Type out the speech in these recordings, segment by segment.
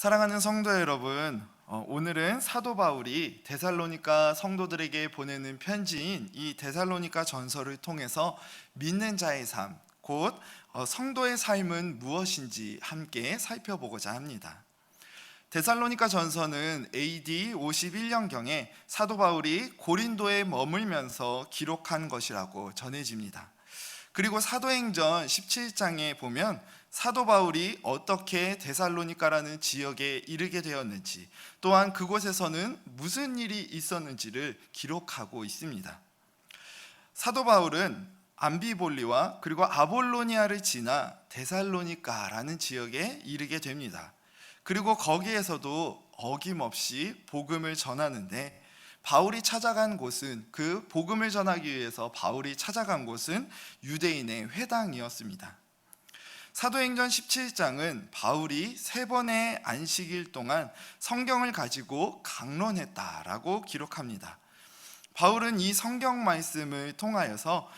사랑하는 성도 여러분, 오늘은 사도 바울이 데살로니가 성도들에게 보내는 편지인 이 데살로니가 전서를 통해서 믿는 자의 삶, 곧 성도의 삶은 무엇인지 함께 살펴보고자 합니다. 데살로니가 전서는 AD 51년경에 사도 바울이 고린도에 머물면서 기록한 것이라고 전해집니다. 그리고 사도행전 17장에 보면 사도 바울이 어떻게 데살로니가라는 지역에 이르게 되었는지, 또한 그곳에서는 무슨 일이 있었는지를 기록하고 있습니다. 사도 바울은 암비볼리와 그리고 아볼로니아를 지나 데살로니가라는 지역에 이르게 됩니다. 그리고 거기에서도 어김없이 복음을 전하는데, 바울이 찾아간 곳은, 그 복음을 전하기 위해서 바울이 찾아간 곳은 유대인의 회당이었습니다. 사도행전 17장은 바울이 3번의 안식일 동안 성경을 가지고 강론했다라고 기록합니다. 바울은 이 성경 말씀을 통하여서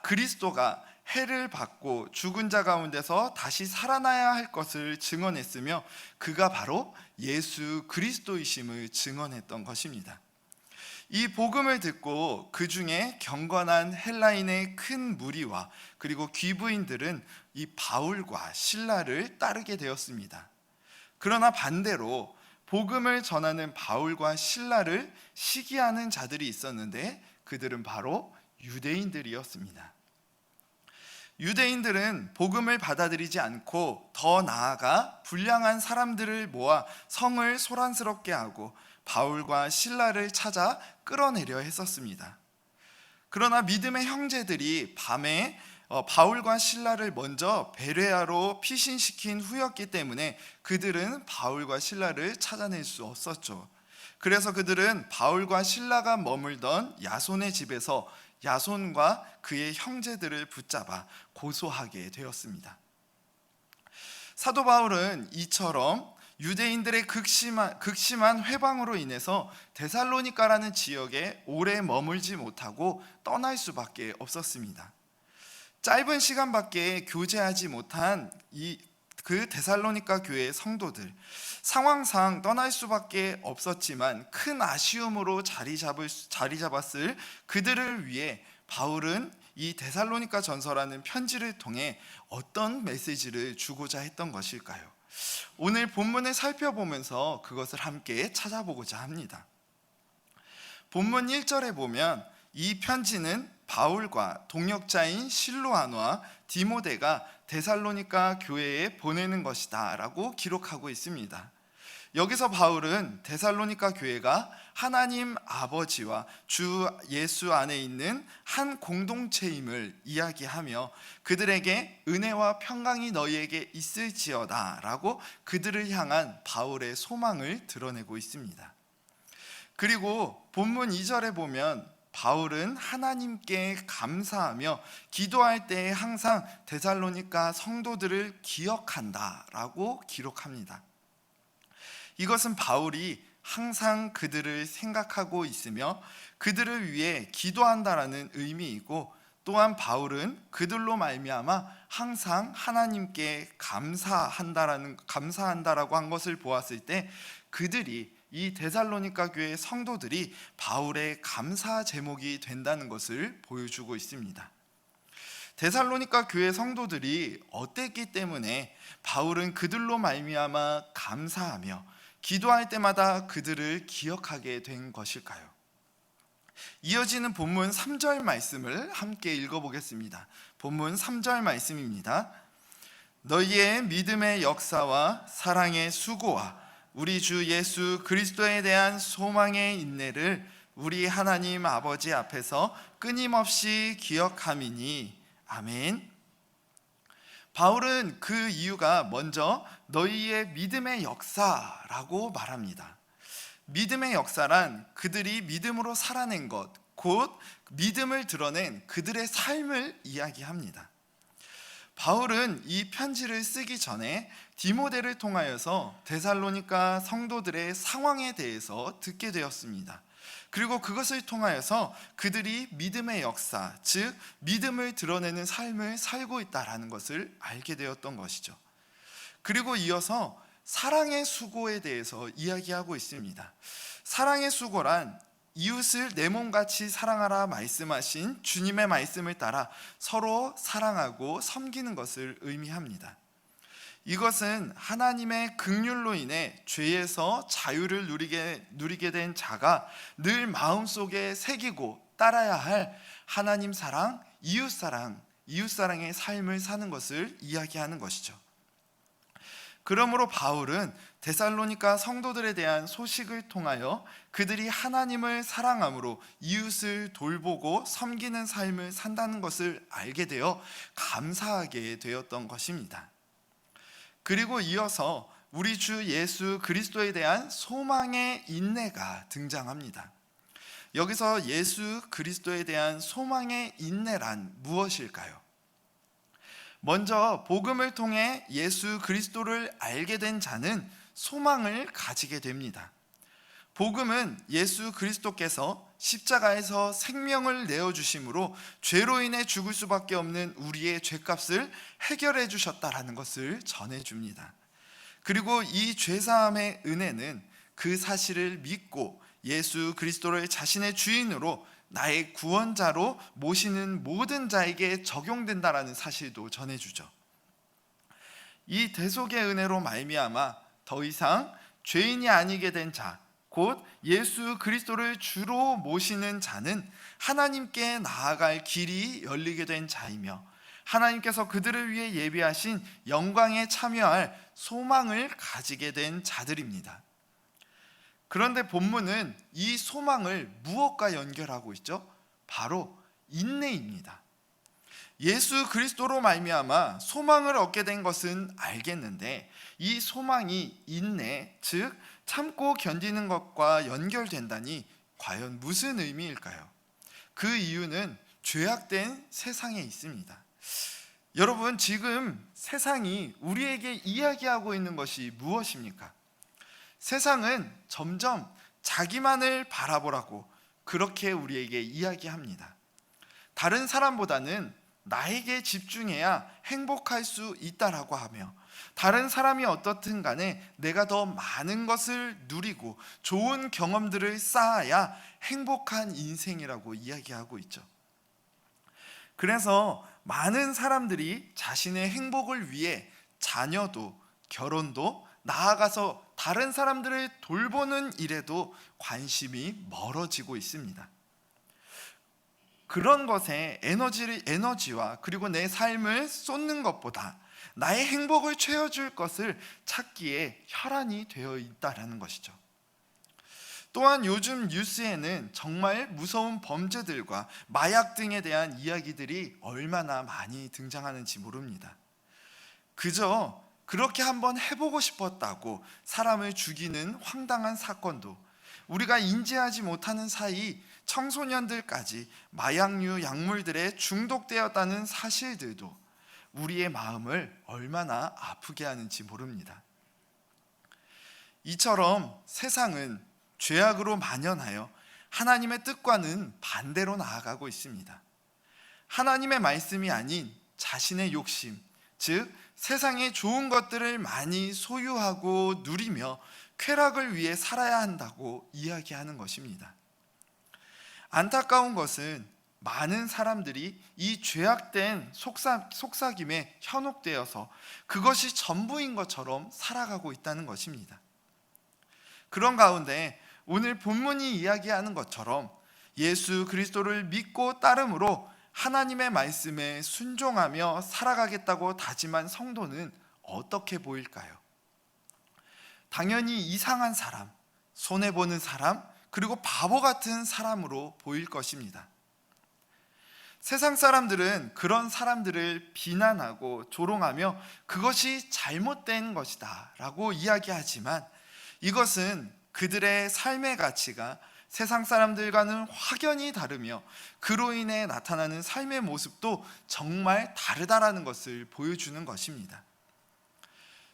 그리스도가 해를 받고 죽은 자 가운데서 다시 살아나야 할 것을 증언했으며, 그가 바로 예수 그리스도이심을 증언했던 것입니다. 이 복음을 듣고 그 중에 경건한 헬라인의 큰 무리와 그리고 귀부인들은 이 바울과 실라를 따르게 되었습니다. 그러나 반대로 복음을 전하는 바울과 실라를 시기하는 자들이 있었는데, 그들은 바로 유대인들이었습니다. 유대인들은 복음을 받아들이지 않고 더 나아가 불량한 사람들을 모아 성을 소란스럽게 하고 바울과 실라를 찾아 끌어내려 했었습니다. 그러나 믿음의 형제들이 밤에 바울과 실라를 먼저 베레아로 피신시킨 후였기 때문에 그들은 바울과 실라를 찾아낼 수 없었죠. 그래서 그들은 바울과 실라가 머물던 야손의 집에서 야손과 그의 형제들을 붙잡아 고소하게 되었습니다. 사도 바울은 이처럼 유대인들의 극심한 회방으로 인해서 데살로니가라는 지역에 오래 머물지 못하고 떠날 수밖에 없었습니다. 짧은 시간밖에 교제하지 못한 그 데살로니가 교회의 성도들, 상황상 떠날 수밖에 없었지만 큰 아쉬움으로 자리 잡았을 그들을 위해 바울은 이 데살로니가 전서라는 편지를 통해 어떤 메시지를 주고자 했던 것일까요? 오늘 본문을 살펴보면서 그것을 함께 찾아보고자 합니다. 본문 1절에 보면 이 편지는 바울과 동역자인 실로아노와 디모데가 데살로니가 교회에 보내는 것이다 라고 기록하고 있습니다. 여기서 바울은 데살로니가 교회가 하나님 아버지와 주 예수 안에 있는 한 공동체임을 이야기하며 그들에게 은혜와 평강이 너희에게 있을지어다 라고 그들을 향한 바울의 소망을 드러내고 있습니다. 그리고 본문 2절에 보면 바울은 하나님께 감사하며 기도할 때에 항상 데살로니가 성도들을 기억한다 라고 기록합니다. 이것은 바울이 항상 그들을 생각하고 있으며 그들을 위해 기도한다라는 의미이고, 또한 바울은 그들로 말미암아 항상 하나님께 감사한다라고 한 것을 보았을 때 그들이, 이 데살로니가 교회의 성도들이 바울의 감사 제목이 된다는 것을 보여주고 있습니다. 데살로니가 교회 성도들이 어땠기 때문에 바울은 그들로 말미암아 감사하며 기도할 때마다 그들을 기억하게 된 것일까요? 이어지는 본문 3절 말씀을 함께 읽어보겠습니다. 본문 3절 말씀입니다. 너희의 믿음의 역사와 사랑의 수고와 우리 주 예수 그리스도에 대한 소망의 인내를 우리 하나님 아버지 앞에서 끊임없이 기억함이니 아멘. 바울은 그 이유가 먼저 너희의 믿음의 역사라고 말합니다. 믿음의 역사란 그들이 믿음으로 살아낸 것, 곧 믿음을 드러낸 그들의 삶을 이야기합니다. 바울은 이 편지를 쓰기 전에 디모데를 통하여서 데살로니가 성도들의 상황에 대해서 듣게 되었습니다. 그리고 그것을 통하여서 그들이 믿음의 역사, 즉 믿음을 드러내는 삶을 살고 있다는 것을 알게 되었던 것이죠. 그리고 이어서 사랑의 수고에 대해서 이야기하고 있습니다. 사랑의 수고란 이웃을 내 몸같이 사랑하라 말씀하신 주님의 말씀을 따라 서로 사랑하고 섬기는 것을 의미합니다. 이것은 하나님의 긍휼로 인해 죄에서 자유를 누리게 된 자가 늘 마음속에 새기고 따라야 할 하나님 사랑, 이웃사랑의 삶을 사는 것을 이야기하는 것이죠. 그러므로 바울은 데살로니가 성도들에 대한 소식을 통하여 그들이 하나님을 사랑함으로 이웃을 돌보고 섬기는 삶을 산다는 것을 알게 되어 감사하게 되었던 것입니다. 그리고 이어서 우리 주 예수 그리스도에 대한 소망의 인내가 등장합니다. 여기서 예수 그리스도에 대한 소망의 인내란 무엇일까요? 먼저 복음을 통해 예수 그리스도를 알게 된 자는 소망을 가지게 됩니다. 복음은 예수 그리스도께서 십자가에서 생명을 내어주심으로 죄로 인해 죽을 수밖에 없는 우리의 죄값을 해결해 주셨다라는 것을 전해줍니다. 그리고 이 죄사함의 은혜는 그 사실을 믿고 예수 그리스도를 자신의 주인으로 나의 구원자로 모시는 모든 자에게 적용된다라는 사실도 전해주죠. 이 대속의 은혜로 말미암아 더 이상 죄인이 아니게 된 자, 곧 예수 그리스도를 주로 모시는 자는 하나님께 나아갈 길이 열리게 된 자이며 하나님께서 그들을 위해 예비하신 영광에 참여할 소망을 가지게 된 자들입니다. 그런데 본문은 이 소망을 무엇과 연결하고 있죠? 바로 인내입니다. 예수 그리스도로 말미암아 소망을 얻게 된 것은 알겠는데 이 소망이 인내, 즉 참고 견디는 것과 연결된다니 과연 무슨 의미일까요? 그 이유는 죄악된 세상에 있습니다. 여러분, 지금 세상이 우리에게 이야기하고 있는 것이 무엇입니까? 세상은 점점 자기만을 바라보라고 그렇게 우리에게 이야기합니다. 다른 사람보다는 나에게 집중해야 행복할 수 있다라고 하며 다른 사람이 어떻든 간에 내가 더 많은 것을 누리고 좋은 경험들을 쌓아야 행복한 인생이라고 이야기하고 있죠. 그래서 많은 사람들이 자신의 행복을 위해 자녀도 결혼도 나아가서 다른 사람들을 돌보는 일에도 관심이 멀어지고 있습니다. 그런 것에 에너지와 그리고 내 삶을 쏟는 것보다 나의 행복을 채워줄 것을 찾기에 혈안이 되어 있다는 것이죠. 또한 요즘 뉴스에는 정말 무서운 범죄들과 마약 등에 대한 이야기들이 얼마나 많이 등장하는지 모릅니다. 그저 그렇게 한번 해보고 싶었다고 사람을 죽이는 황당한 사건도 우리가 인지하지 못하는 사이 청소년들까지 마약류 약물들에 중독되었다는 사실들도 우리의 마음을 얼마나 아프게 하는지 모릅니다. 이처럼 세상은 죄악으로 만연하여 하나님의 뜻과는 반대로 나아가고 있습니다. 하나님의 말씀이 아닌 자신의 욕심, 즉 세상의 좋은 것들을 많이 소유하고 누리며 쾌락을 위해 살아야 한다고 이야기하는 것입니다. 안타까운 것은 많은 사람들이 이 죄악된 속삭임에 현혹되어서 그것이 전부인 것처럼 살아가고 있다는 것입니다. 그런 가운데 오늘 본문이 이야기하는 것처럼 예수 그리스도를 믿고 따름으로 하나님의 말씀에 순종하며 살아가겠다고 다짐한 성도는 어떻게 보일까요? 당연히 이상한 사람, 손해보는 사람, 그리고 바보 같은 사람으로 보일 것입니다. 세상 사람들은 그런 사람들을 비난하고 조롱하며 그것이 잘못된 것이다 라고 이야기하지만 이것은 그들의 삶의 가치가 세상 사람들과는 확연히 다르며 그로 인해 나타나는 삶의 모습도 정말 다르다라는 것을 보여주는 것입니다.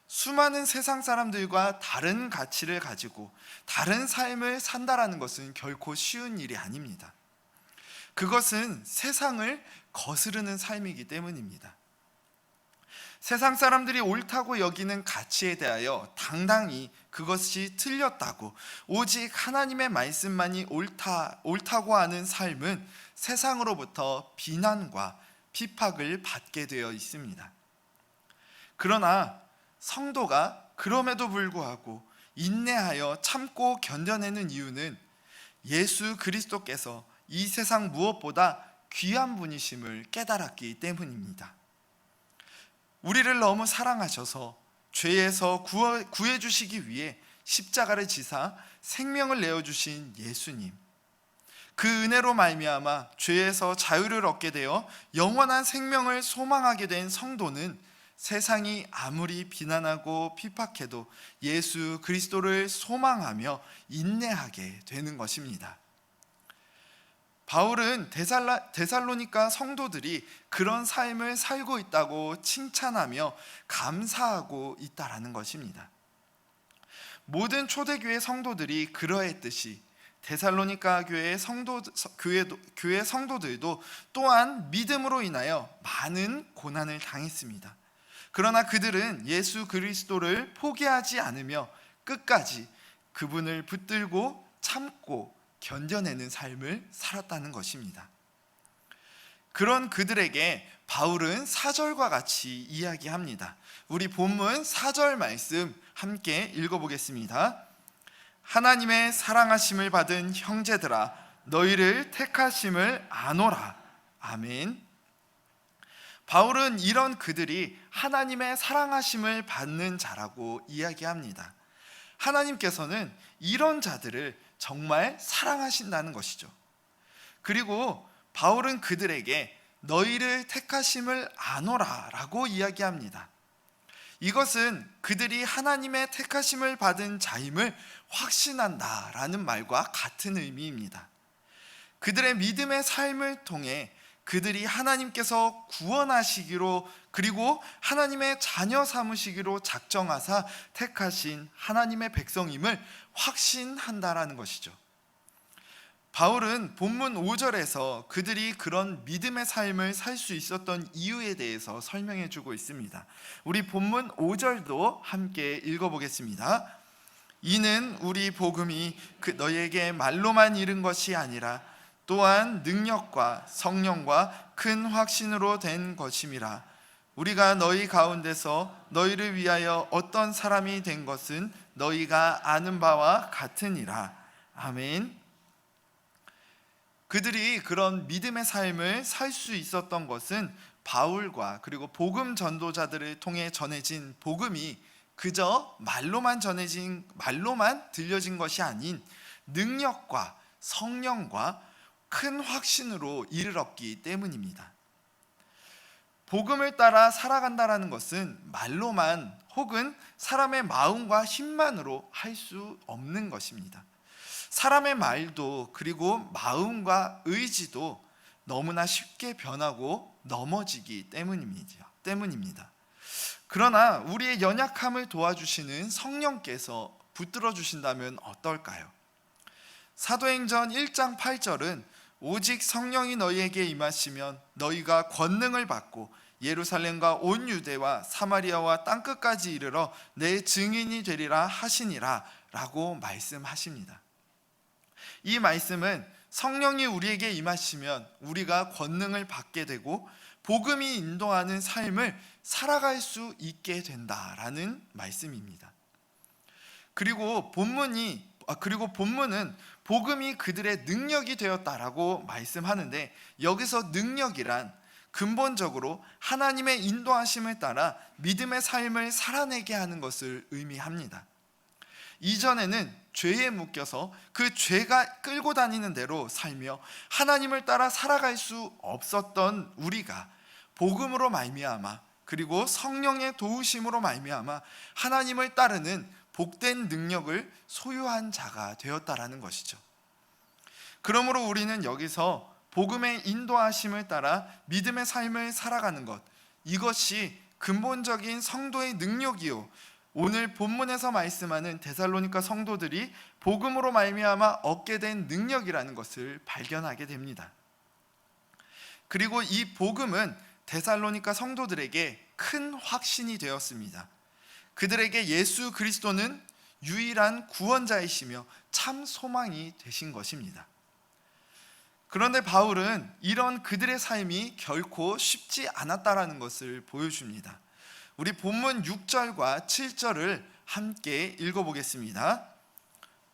수많은 세상 사람들과 다른 가치를 가지고 다른 삶을 산다라는 것은 결코 쉬운 일이 아닙니다. 그것은 세상을 거스르는 삶이기 때문입니다. 세상 사람들이 옳다고 여기는 가치에 대하여 당당히 그것이 틀렸다고, 오직 하나님의 말씀만이 옳다고 하는 삶은 세상으로부터 비난과 핍박을 받게 되어 있습니다. 그러나 성도가 그럼에도 불구하고 인내하여 참고 견뎌내는 이유는 예수 그리스도께서 이 세상 무엇보다 귀한 분이심을 깨달았기 때문입니다. 우리를 너무 사랑하셔서 죄에서 구해 주시기 위해 십자가를 지사 생명을 내어 주신 예수님, 그 은혜로 말미암아 죄에서 자유를 얻게 되어 영원한 생명을 소망하게 된 성도는 세상이 아무리 비난하고 핍박해도 예수 그리스도를 소망하며 인내하게 되는 것입니다. 바울은 데살로니가 성도들이 그런 삶을 살고 있다고 칭찬하며 감사하고 있다라는 것입니다. 모든 초대교회 성도들이 그러했듯이 데살로니가 교회 성도들도 또한 믿음으로 인하여 많은 고난을 당했습니다. 그러나 그들은 예수 그리스도를 포기하지 않으며 끝까지 그분을 붙들고 참고 견뎌내는 삶을 살았다는 것입니다. 그런 그들에게 바울은 4절과 같이 이야기합니다. 우리 본문 4절 말씀 함께 읽어보겠습니다. 하나님의 사랑하심을 받은 형제들아, 너희를 택하심을 아노라. 아멘. 바울은 이런 그들이 하나님의 사랑하심을 받는 자라고 이야기합니다. 하나님께서는 이런 자들을 정말 사랑하신다는 것이죠. 그리고 바울은 그들에게 너희를 택하심을 아노라 라고 이야기합니다. 이것은 그들이 하나님의 택하심을 받은 자임을 확신한다라는 말과 같은 의미입니다. 그들의 믿음의 삶을 통해 그들이 하나님께서 구원하시기로, 그리고 하나님의 자녀 삼으시기로 작정하사 택하신 하나님의 백성임을 확신한다라는 것이죠. 바울은 본문 5절에서 그들이 그런 믿음의 삶을 살 수 있었던 이유에 대해서 설명해 주고 있습니다. 우리 본문 5절도 함께 읽어보겠습니다. 이는 우리 복음이 너희에게 말로만 이른 것이 아니라 또한 능력과 성령과 큰 확신으로 된 것임이라. 우리가 너희 가운데서 너희를 위하여 어떤 사람이 된 것은 너희가 아는 바와 같으니라. 아멘. 그들이 그런 믿음의 삶을 살 수 있었던 것은 바울과 그리고 복음 전도자들을 통해 전해진 복음이 그저 말로만 들려진 것이 아닌 능력과 성령과 큰 확신으로 이르렀기 때문입니다. 복음을 따라 살아간다라는 것은 말로만 혹은 사람의 마음과 힘만으로 할 수 없는 것입니다. 사람의 말도 그리고 마음과 의지도 너무나 쉽게 변하고 넘어지기 때문입니다. 그러나 우리의 연약함을 도와주시는 성령께서 붙들어 주신다면 어떨까요? 사도행전 1장 8절은 오직 성령이 너희에게 임하시면 너희가 권능을 받고 예루살렘과 온 유대와 사마리아와 땅끝까지 이르러 내 증인이 되리라 하시니라 라고 말씀하십니다. 이 말씀은 성령이 우리에게 임하시면 우리가 권능을 받게 되고 복음이 인도하는 삶을 살아갈 수 있게 된다라는 말씀입니다. 그리고 본문은 복음이 그들의 능력이 되었다라고 말씀하는데, 여기서 능력이란 근본적으로 하나님의 인도하심을 따라 믿음의 삶을 살아내게 하는 것을 의미합니다. 이전에는 죄에 묶여서 그 죄가 끌고 다니는 대로 살며 하나님을 따라 살아갈 수 없었던 우리가 복음으로 말미암아 그리고 성령의 도우심으로 말미암아 하나님을 따르는 복된 능력을 소유한 자가 되었다라는 것이죠. 그러므로 우리는 여기서 복음의 인도하심을 따라 믿음의 삶을 살아가는 것, 이것이 근본적인 성도의 능력이요, 오늘 본문에서 말씀하는 데살로니가 성도들이 복음으로 말미암아 얻게 된 능력이라는 것을 발견하게 됩니다. 그리고 이 복음은 데살로니가 성도들에게 큰 확신이 되었습니다. 그들에게 예수 그리스도는 유일한 구원자이시며 참 소망이 되신 것입니다. 그런데 바울은 이런 그들의 삶이 결코 쉽지 않았다라는 것을 보여줍니다. 우리 본문 6절과 7절을 함께 읽어보겠습니다.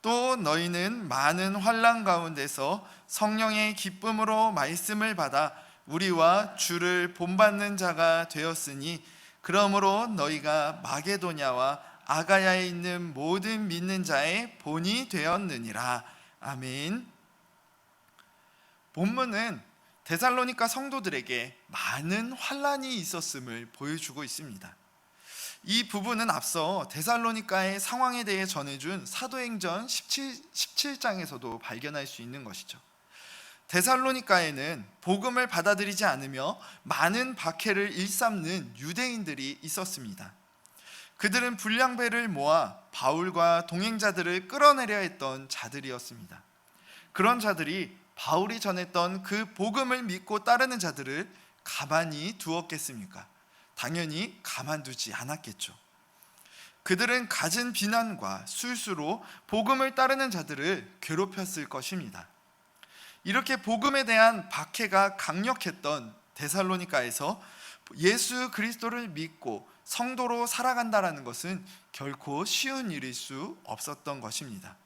또 너희는 많은 환난 가운데서 성령의 기쁨으로 말씀을 받아 우리와 주를 본받는 자가 되었으니 그러므로 너희가 마게도냐와 아가야에 있는 모든 믿는 자의 본이 되었느니라. 아멘. 본문은 데살로니가 성도들에게 많은 환난이 있었음을 보여주고 있습니다. 이 부분은 앞서 데살로니가의 상황에 대해 전해준 사도행전 17장에서도 발견할 수 있는 것이죠. 데살로니가에는 복음을 받아들이지 않으며 많은 박해를 일삼는 유대인들이 있었습니다. 그들은 불량배를 모아 바울과 동행자들을 끌어내려 했던 자들이었습니다. 그런 자들이 바울이 전했던 그 복음을 믿고 따르는 자들을 가만히 두었겠습니까? 당연히 가만두지 않았겠죠. 그들은 갖은 비난과 술수로 복음을 따르는 자들을 괴롭혔을 것입니다. 이렇게 복음에 대한 박해가 강력했던 데살로니가에서 예수 그리스도를 믿고 성도로 살아간다는 것은 결코 쉬운 일일 수 없었던 것입니다.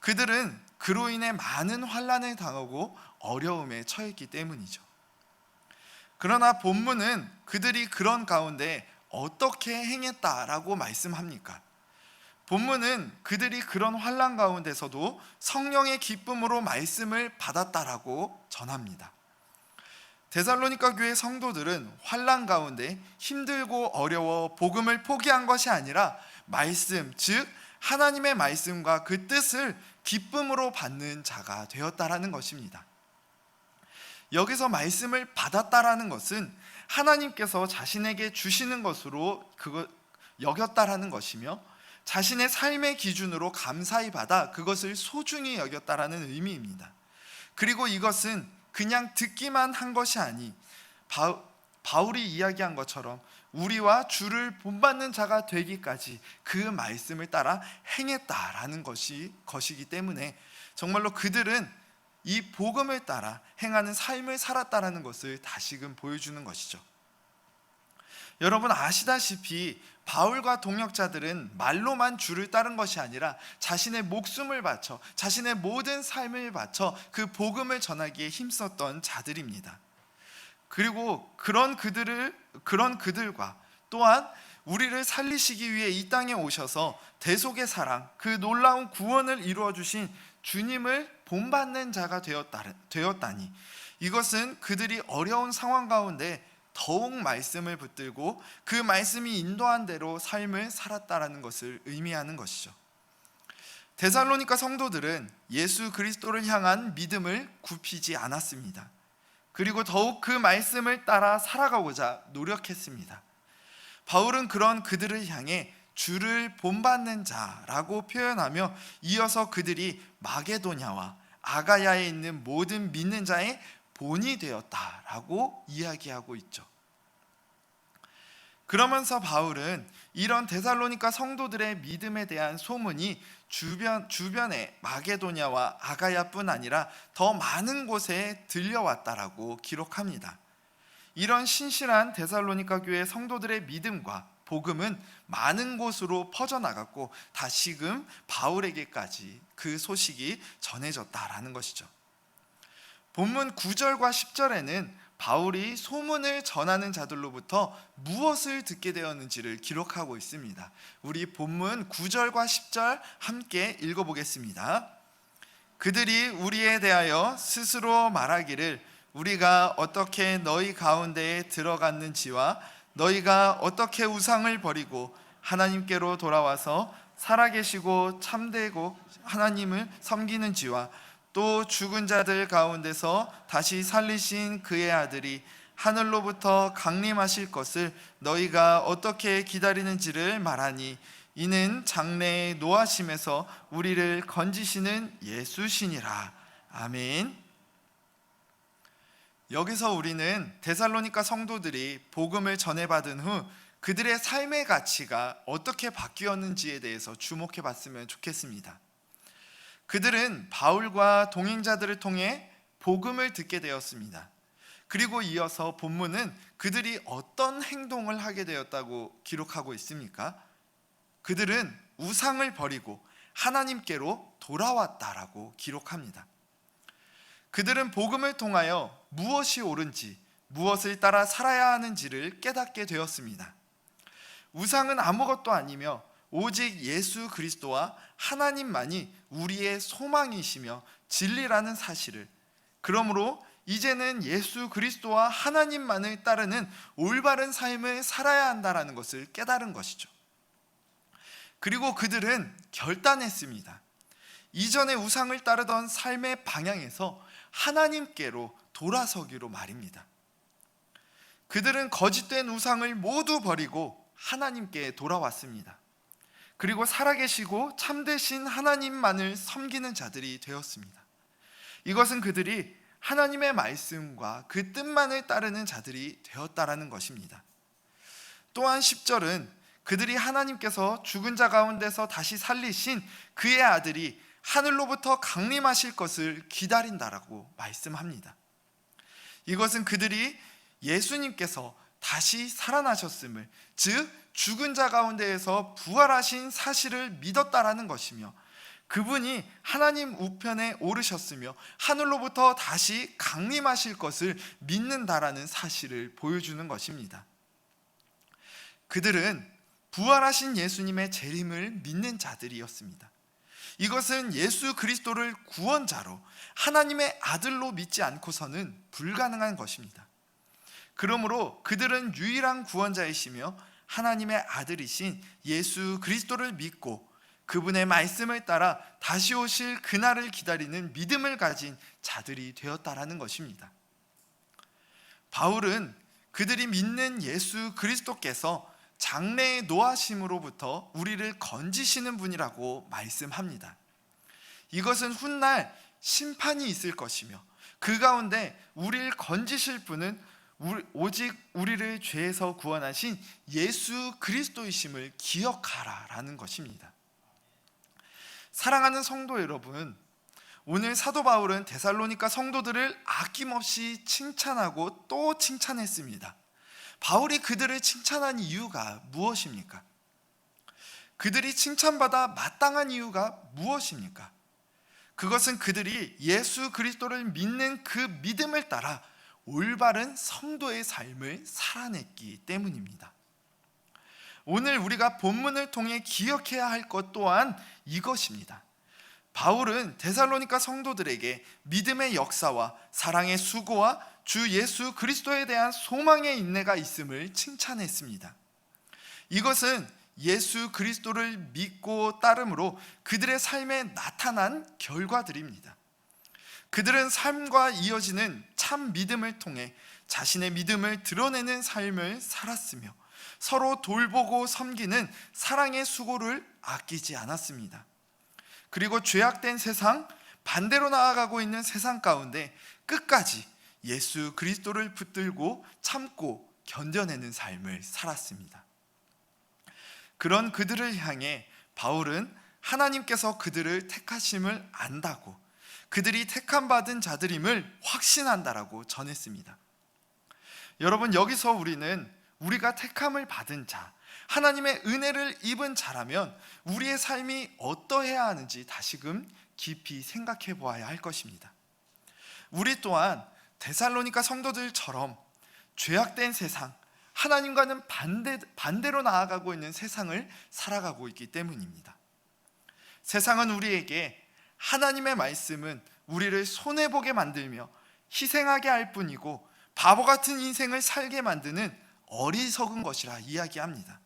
그들은 그로 인해 많은 환난을 당하고 어려움에 처했기 때문이죠. 그러나 본문은 그들이 그런 가운데 어떻게 행했다라고 말씀합니까? 본문은 그들이 그런 환난 가운데서도 성령의 기쁨으로 말씀을 받았다라고 전합니다. 데살로니가 교회 성도들은 환난 가운데 힘들고 어려워 복음을 포기한 것이 아니라 말씀, 즉 하나님의 말씀과 그 뜻을 기쁨으로 받는 자가 되었다라는 것입니다. 여기서 말씀을 받았다라는 것은 하나님께서 자신에게 주시는 것으로 여겼다라는 것이며 자신의 삶의 기준으로 감사히 받아 그것을 소중히 여겼다라는 의미입니다. 그리고 이것은 그냥 듣기만 한 것이 아니 바울이 이야기한 것처럼 우리와 주를 본받는 자가 되기까지 그 말씀을 따라 행했다라는 것이기 때문에 정말로 그들은 이 복음을 따라 행하는 삶을 살았다라는 것을 다시금 보여주는 것이죠. 여러분 아시다시피 바울과 동역자들은 말로만 주를 따른 것이 아니라 자신의 목숨을 바쳐 자신의 모든 삶을 바쳐 그 복음을 전하기에 힘썼던 자들입니다. 그리고 그런 그들과 또한 우리를 살리시기 위해 이 땅에 오셔서 대속의 사랑, 그 놀라운 구원을 이루어 주신 주님을 본받는 자가 되었다니 이것은 그들이 어려운 상황 가운데 더욱 말씀을 붙들고 그 말씀이 인도한 대로 삶을 살았다라는 것을 의미하는 것이죠. 데살로니가 성도들은 예수 그리스도를 향한 믿음을 굽히지 않았습니다. 그리고 더욱 그 말씀을 따라 살아가고자 노력했습니다. 바울은 그런 그들을 향해 주를 본받는 자라고 표현하며 이어서 그들이 마게도냐와 아가야에 있는 모든 믿는 자의 본이 되었다라고 이야기하고 있죠. 그러면서 바울은 이런 데살로니가 성도들의 믿음에 대한 소문이 주변의 마게도냐와 아가야뿐 아니라 더 많은 곳에 들려왔다라고 기록합니다. 이런 신실한 데살로니가 교회 성도들의 믿음과 복음은 많은 곳으로 퍼져나갔고 다시금 바울에게까지 그 소식이 전해졌다라는 것이죠. 본문 9절과 10절에는 바울이 소문을 전하는 자들로부터 무엇을 듣게 되었는지를 기록하고 있습니다. 우리 본문 9절과 10절 함께 읽어보겠습니다. 그들이 우리에 대하여 스스로 말하기를 우리가 어떻게 너희 가운데에 들어갔는지와 너희가 어떻게 우상을 버리고 하나님께로 돌아와서 살아계시고 참되고 하나님을 섬기는지와 또 죽은 자들 가운데서 다시 살리신 그의 아들이 하늘로부터 강림하실 것을 너희가 어떻게 기다리는지를 말하니 이는 장래의 노하심에서 우리를 건지시는 예수시니라. 아멘. 여기서 우리는 데살로니가 성도들이 복음을 전해받은 후 그들의 삶의 가치가 어떻게 바뀌었는지에 대해서 주목해 봤으면 좋겠습니다. 그들은 바울과 동행자들을 통해 복음을 듣게 되었습니다. 그리고 이어서 본문은 그들이 어떤 행동을 하게 되었다고 기록하고 있습니까? 그들은 우상을 버리고 하나님께로 돌아왔다라고 기록합니다. 그들은 복음을 통하여 무엇이 옳은지, 무엇을 따라 살아야 하는지를 깨닫게 되었습니다. 우상은 아무것도 아니며 오직 예수 그리스도와 하나님만이 우리의 소망이시며 진리라는 사실을, 그러므로 이제는 예수 그리스도와 하나님만을 따르는 올바른 삶을 살아야 한다는 것을 깨달은 것이죠. 그리고 그들은 결단했습니다. 이전의 우상을 따르던 삶의 방향에서 하나님께로 돌아서기로 말입니다. 그들은 거짓된 우상을 모두 버리고 하나님께 돌아왔습니다. 그리고 살아계시고 참되신 하나님만을 섬기는 자들이 되었습니다. 이것은 그들이 하나님의 말씀과 그 뜻만을 따르는 자들이 되었다라는 것입니다. 또한 10절은 그들이 하나님께서 죽은 자 가운데서 다시 살리신 그의 아들이 하늘로부터 강림하실 것을 기다린다라고 말씀합니다. 이것은 그들이 예수님께서 다시 살아나셨음을, 즉 죽은 자 가운데에서 부활하신 사실을 믿었다라는 것이며, 그분이 하나님 우편에 오르셨으며 하늘로부터 다시 강림하실 것을 믿는다라는 사실을 보여주는 것입니다. 그들은 부활하신 예수님의 재림을 믿는 자들이었습니다. 이것은 예수 그리스도를 구원자로 하나님의 아들로 믿지 않고서는 불가능한 것입니다. 그러므로 그들은 유일한 구원자이시며 하나님의 아들이신 예수 그리스도를 믿고 그분의 말씀을 따라 다시 오실 그날을 기다리는 믿음을 가진 자들이 되었다라는 것입니다. 바울은 그들이 믿는 예수 그리스도께서 장래의 노하심으로부터 우리를 건지시는 분이라고 말씀합니다. 이것은 훗날 심판이 있을 것이며 그 가운데 우리를 건지실 분은 오직 우리를 죄에서 구원하신 예수 그리스도이심을 기억하라라는 것입니다. 사랑하는 성도 여러분, 오늘 사도 바울은 데살로니가 성도들을 아낌없이 칭찬하고 또 칭찬했습니다. 바울이 그들을 칭찬한 이유가 무엇입니까? 그들이 칭찬받아 마땅한 이유가 무엇입니까? 그것은 그들이 예수 그리스도를 믿는 그 믿음을 따라 올바른 성도의 삶을 살아냈기 때문입니다. 오늘 우리가 본문을 통해 기억해야 할 것 또한 이것입니다. 바울은 데살로니가 성도들에게 믿음의 역사와 사랑의 수고와 주 예수 그리스도에 대한 소망의 인내가 있음을 칭찬했습니다. 이것은 예수 그리스도를 믿고 따름으로 그들의 삶에 나타난 결과들입니다. 그들은 삶과 이어지는 참 믿음을 통해 자신의 믿음을 드러내는 삶을 살았으며 서로 돌보고 섬기는 사랑의 수고를 아끼지 않았습니다. 그리고 죄악된 세상, 반대로 나아가고 있는 세상 가운데 끝까지 예수 그리스도를 붙들고 참고 견뎌내는 삶을 살았습니다. 그런 그들을 향해 바울은 하나님께서 그들을 택하심을 안다고, 그들이 택함받은 자들임을 확신한다라고 전했습니다. 여러분, 여기서 우리가 택함을 받은 자, 하나님의 은혜를 입은 자라면 우리의 삶이 어떠해야 하는지 다시금 깊이 생각해 보아야 할 것입니다. 우리 또한 데살로니가 성도들처럼 죄악된 세상, 하나님과는 반대로 나아가고 있는 세상을 살아가고 있기 때문입니다. 세상은 우리에게 하나님의 말씀은 우리를 손해보게 만들며 희생하게 할 뿐이고 바보 같은 인생을 살게 만드는 어리석은 것이라 이야기합니다.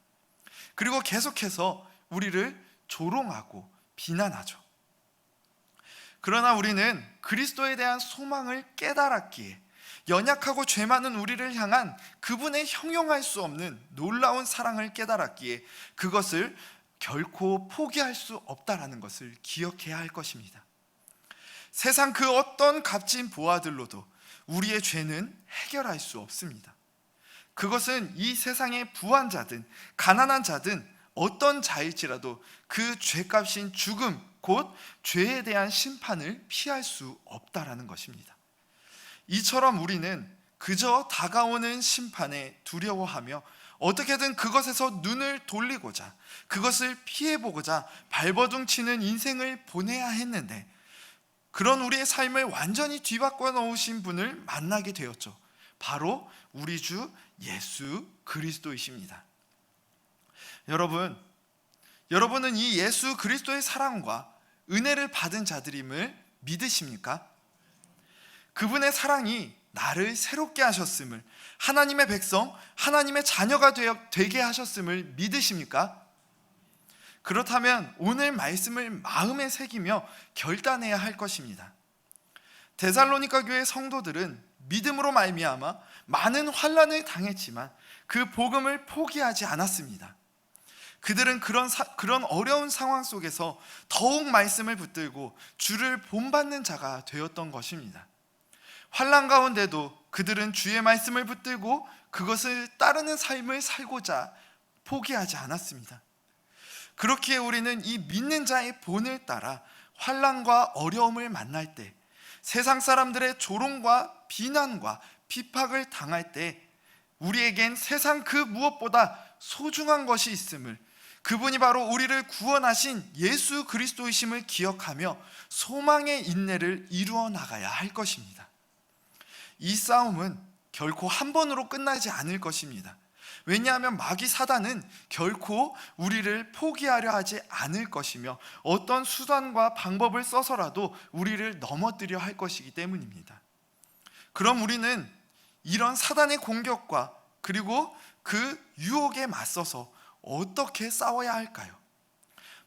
그리고 계속해서 우리를 조롱하고 비난하죠. 그러나 우리는 그리스도에 대한 소망을 깨달았기에 연약하고 죄 많은 우리를 향한 그분의 형용할 수 없는 놀라운 사랑을 깨달았기에 그것을 결코 포기할 수 없다라는 것을 기억해야 할 것입니다. 세상 그 어떤 값진 보화들로도 우리의 죄는 해결할 수 없습니다. 그것은 이 세상의 부한 자든 가난한 자든 어떤 자일지라도 그 죄값인 죽음, 곧 죄에 대한 심판을 피할 수 없다라는 것입니다. 이처럼 우리는 그저 다가오는 심판에 두려워하며 어떻게든 그것에서 눈을 돌리고자, 그것을 피해보고자 발버둥치는 인생을 보내야 했는데, 그런 우리의 삶을 완전히 뒤바꿔 놓으신 분을 만나게 되었죠. 바로 우리 주 예수 그리스도이십니다. 여러분은 이 예수 그리스도의 사랑과 은혜를 받은 자들임을 믿으십니까? 그분의 사랑이 나를 새롭게 하셨음을, 하나님의 백성, 하나님의 자녀가 되게 하셨음을 믿으십니까? 그렇다면 오늘 말씀을 마음에 새기며 결단해야 할 것입니다. 데살로니가 교회 성도들은 믿음으로 말미암아 많은 환난을 당했지만 그 복음을 포기하지 않았습니다. 그들은 그런 어려운 상황 속에서 더욱 말씀을 붙들고 주를 본받는 자가 되었던 것입니다. 환난 가운데도 그들은 주의 말씀을 붙들고 그것을 따르는 삶을 살고자 포기하지 않았습니다. 그렇기에 우리는 이 믿는 자의 본을 따라 환난과 어려움을 만날 때, 세상 사람들의 조롱과 비난과 핍박을 당할 때 우리에겐 세상 그 무엇보다 소중한 것이 있음을, 그분이 바로 우리를 구원하신 예수 그리스도이심을 기억하며 소망의 인내를 이루어 나가야 할 것입니다. 이 싸움은 결코 한 번으로 끝나지 않을 것입니다. 왜냐하면 마귀 사단은 결코 우리를 포기하려 하지 않을 것이며 어떤 수단과 방법을 써서라도 우리를 넘어뜨려 할 것이기 때문입니다. 그럼 우리는 이런 사단의 공격과 그리고 그 유혹에 맞서서 어떻게 싸워야 할까요?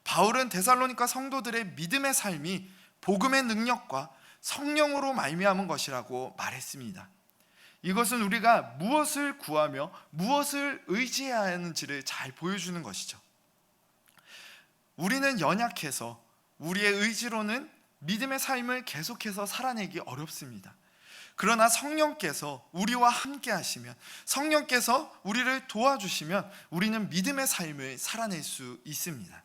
바울은 데살로니가 성도들의 믿음의 삶이 복음의 능력과 성령으로 말미암은 것이라고 말했습니다. 이것은 우리가 무엇을 구하며 무엇을 의지해야 하는지를 잘 보여주는 것이죠. 우리는 연약해서 우리의 의지로는 믿음의 삶을 계속해서 살아내기 어렵습니다. 그러나 성령께서 우리와 함께 하시면, 성령께서 우리를 도와주시면 우리는 믿음의 삶을 살아낼 수 있습니다.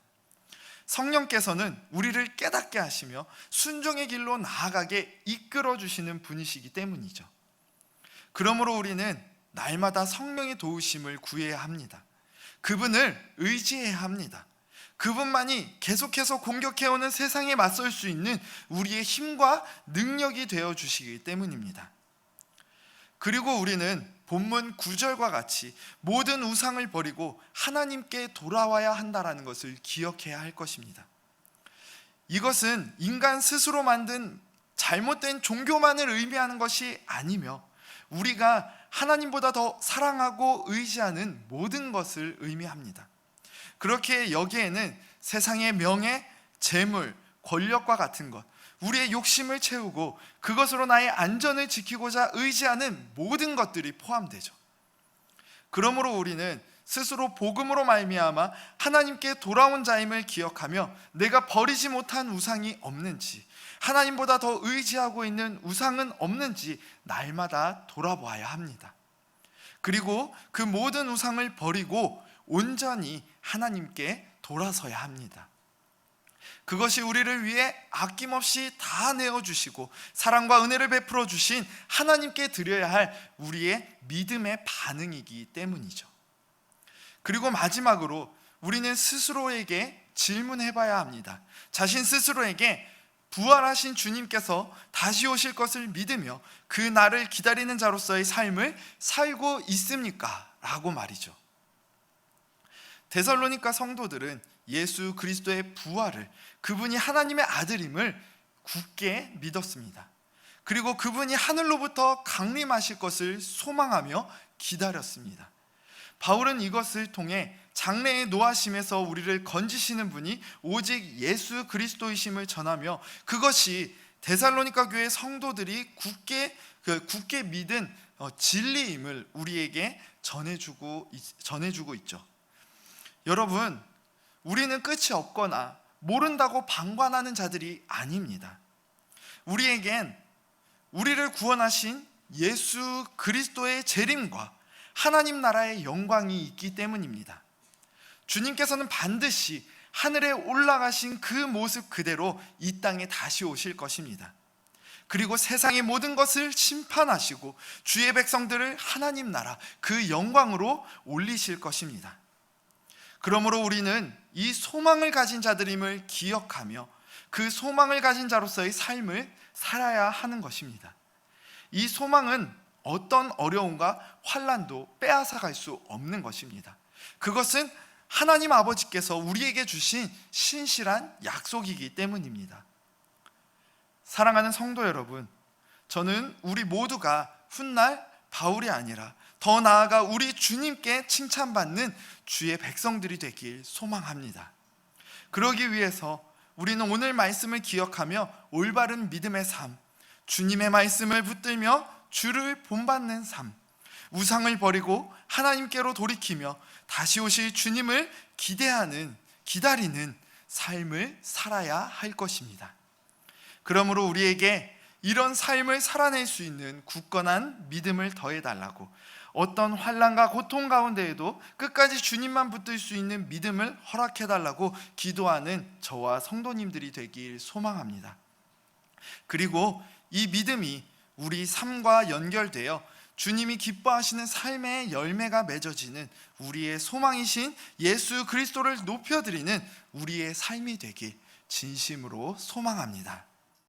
성령께서는 우리를 깨닫게 하시며 순종의 길로 나아가게 이끌어 주시는 분이시기 때문이죠. 그러므로 우리는 날마다 성령의 도우심을 구해야 합니다. 그분을 의지해야 합니다. 그분만이 계속해서 공격해오는 세상에 맞설 수 있는 우리의 힘과 능력이 되어 주시기 때문입니다. 그리고 우리는 본문 9절과 같이 모든 우상을 버리고 하나님께 돌아와야 한다는 것을 기억해야 할 것입니다. 이것은 인간 스스로 만든 잘못된 종교만을 의미하는 것이 아니며 우리가 하나님보다 더 사랑하고 의지하는 모든 것을 의미합니다. 그렇게 여기에는 세상의 명예, 재물, 권력과 같은 것, 우리의 욕심을 채우고 그것으로 나의 안전을 지키고자 의지하는 모든 것들이 포함되죠. 그러므로 우리는 스스로 복음으로 말미암아 하나님께 돌아온 자임을 기억하며 내가 버리지 못한 우상이 없는지, 하나님보다 더 의지하고 있는 우상은 없는지 날마다 돌아보아야 합니다. 그리고 그 모든 우상을 버리고 온전히 하나님께 돌아서야 합니다. 그것이 우리를 위해 아낌없이 다 내어주시고 사랑과 은혜를 베풀어 주신 하나님께 드려야 할 우리의 믿음의 반응이기 때문이죠. 그리고 마지막으로 우리는 스스로에게 질문해봐야 합니다. 자신 스스로에게 부활하신 주님께서 다시 오실 것을 믿으며 그 날을 기다리는 자로서의 삶을 살고 있습니까? 라고 말이죠. 데살로니가 성도들은 예수 그리스도의 부활을, 그분이 하나님의 아들임을 굳게 믿었습니다. 그리고 그분이 하늘로부터 강림하실 것을 소망하며 기다렸습니다. 바울은 이것을 통해 장래의 노하심에서 우리를 건지시는 분이 오직 예수 그리스도이심을 전하며 그것이 데살로니가 교회 성도들이 굳게 믿은 진리임을 우리에게 전해주고 있죠. 여러분, 우리는 끝이 없거나 모른다고 방관하는 자들이 아닙니다. 우리에겐 우리를 구원하신 예수 그리스도의 재림과 하나님 나라의 영광이 있기 때문입니다. 주님께서는 반드시 하늘에 올라가신 그 모습 그대로 이 땅에 다시 오실 것입니다. 그리고 세상의 모든 것을 심판하시고 주의 백성들을 하나님 나라 그 영광으로 올리실 것입니다. 그러므로 우리는 이 소망을 가진 자들임을 기억하며 그 소망을 가진 자로서의 삶을 살아야 하는 것입니다. 이 소망은 어떤 어려움과 환난도 빼앗아갈 수 없는 것입니다. 그것은 하나님 아버지께서 우리에게 주신 신실한 약속이기 때문입니다. 사랑하는 성도 여러분, 저는 우리 모두가 훗날 바울이 아니라 더 나아가 우리 주님께 칭찬받는 주의 백성들이 되길 소망합니다. 그러기 위해서 우리는 오늘 말씀을 기억하며 올바른 믿음의 삶, 주님의 말씀을 붙들며 주를 본받는 삶, 우상을 버리고 하나님께로 돌이키며 다시 오실 주님을 기다리는 삶을 살아야 할 것입니다. 그러므로 우리에게 이런 삶을 살아낼 수 있는 굳건한 믿음을 더해달라고, 어떤 환난과 고통 가운데에도 끝까지 주님만 붙들 수 있는 믿음을 허락해달라고 기도하는 저와 성도님들이 되길 소망합니다. 그리고 이 믿음이 우리 삶과 연결되어 주님이 기뻐하시는 삶의 열매가 맺어지는 우리의 소망이신 예수 그리스도를 높여드리는 우리의 삶이 되길 진심으로 소망합니다.